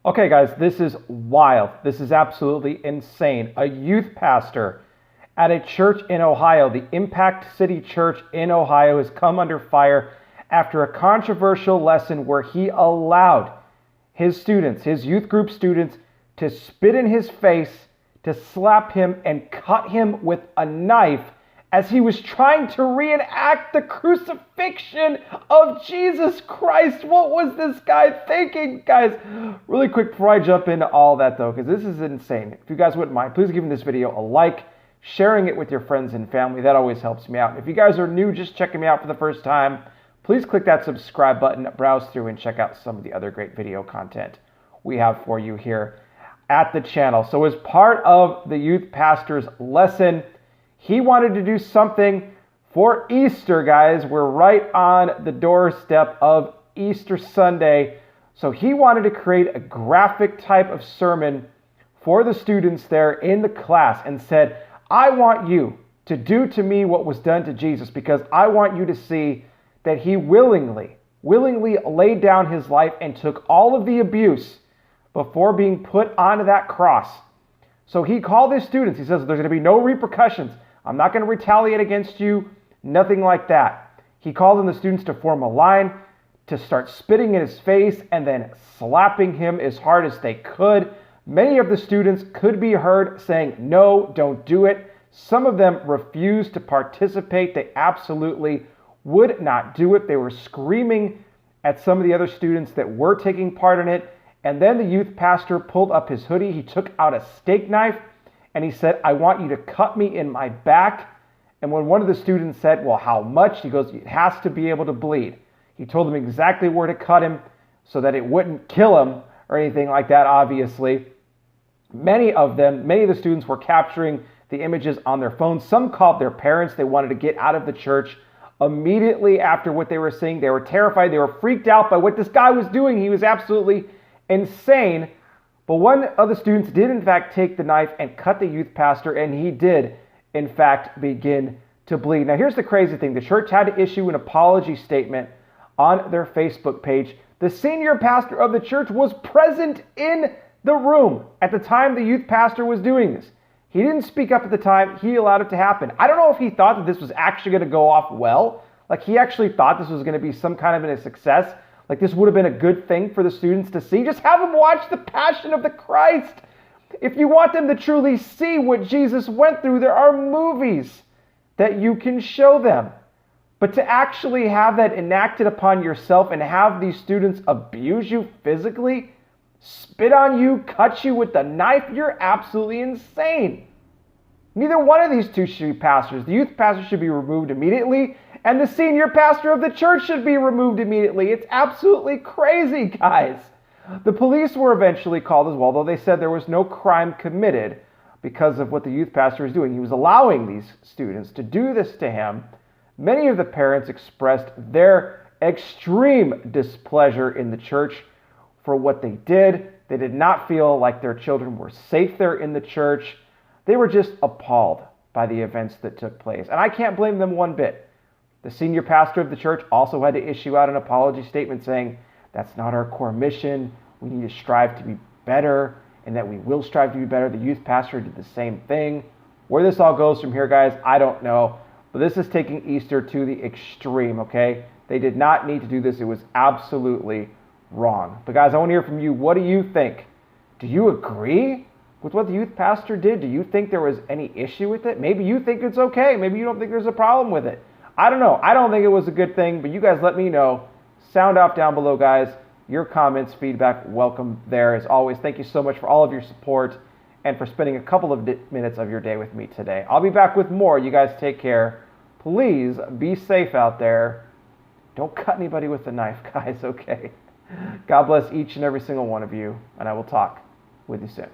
Okay, guys, this is wild. This is absolutely insane. A youth pastor at a church in Ohio, the Impact City Church in Ohio, has come under fire after a controversial lesson where he allowed his students, his youth group students, to spit in his face, to slap him, and cut him with a knife as he was trying to reenact the crucifixion of Jesus Christ. What was this guy thinking? Guys, really quick before I jump into all that though, because this is insane. If you guys wouldn't mind, please give this video a like, sharing it with your friends and family. That always helps me out. If you guys are new, just checking me out for the first time, please click that subscribe button, browse through, and check out some of the other great video content we have for you here at the channel. So as part of the youth pastor's lesson, he wanted to do something for Easter, guys. We're right on the doorstep of Easter Sunday. So he wanted to create a graphic type of sermon for the students there in the class and said, I want you to do to me what was done to Jesus, because I want you to see that he willingly laid down his life and took all of the abuse before being put onto that cross. So he called his students. He says, there's going to be no repercussions. I'm not going to retaliate against you, nothing like that. He called on the students to form a line, to start spitting in his face and then slapping him as hard as they could. Many of the students could be heard saying, no, don't do it. Some of them refused to participate. They absolutely would not do it. They were screaming at some of the other students that were taking part in it. And then the youth pastor pulled up his hoodie. He took out a steak knife and he said, I want you to cut me in my back. And when one of the students said, well, how much? He goes, it has to be able to bleed. He told them exactly where to cut him so that it wouldn't kill him or anything like that, obviously. Many of the students were capturing the images on their phones. Some called their parents. They wanted to get out of the church immediately after what they were seeing. They were terrified. They were freaked out by what this guy was doing. He was absolutely insane. But one of the students did in fact take the knife and cut the youth pastor, and he did in fact begin to bleed. Now here's the crazy thing. The church had to issue an apology statement on their Facebook page. The senior pastor of the church was present in the room at the time the youth pastor was doing this. He didn't speak up at the time. He allowed it to happen. I don't know if he thought that this was actually going to go off well. Like he actually thought this was going to be some kind of a success. Like this would have been a good thing for the students to see. Just have them watch the Passion of the Christ. If you want them to truly see what Jesus went through, there are movies that you can show them. But to actually have that enacted upon yourself and have these students abuse you physically, spit on you, cut you with the knife, you're absolutely insane. Neither one of these two should be pastors. The youth pastor should be removed immediately, and the senior pastor of the church should be removed immediately. It's absolutely crazy, guys. The police were eventually called as well, though they said there was no crime committed because of what the youth pastor was doing. He was allowing these students to do this to him. Many of the parents expressed their extreme displeasure in the church for what they did. They did not feel like their children were safe there in the church. They were just appalled by the events that took place. And I can't blame them one bit. The senior pastor of the church also had to issue out an apology statement saying, that's not our core mission. We need to strive to be better, and that we will strive to be better. The youth pastor did the same thing. Where this all goes from here, guys, I don't know. But this is taking Easter to the extreme, okay? They did not need to do this. It was absolutely wrong. But guys, I want to hear from you. What do you think? Do you agree with what the youth pastor did? Do you think there was any issue with it? Maybe you think it's okay. Maybe you don't think there's a problem with it. I don't know. I don't think it was a good thing, but you guys let me know. Sound off down below, guys. Your comments, feedback, welcome there. As always, thank you so much for all of your support and for spending a couple of minutes of your day with me today. I'll be back with more. You guys take care. Please be safe out there. Don't cut anybody with a knife, guys, okay? God bless each and every single one of you, and I will talk with you soon.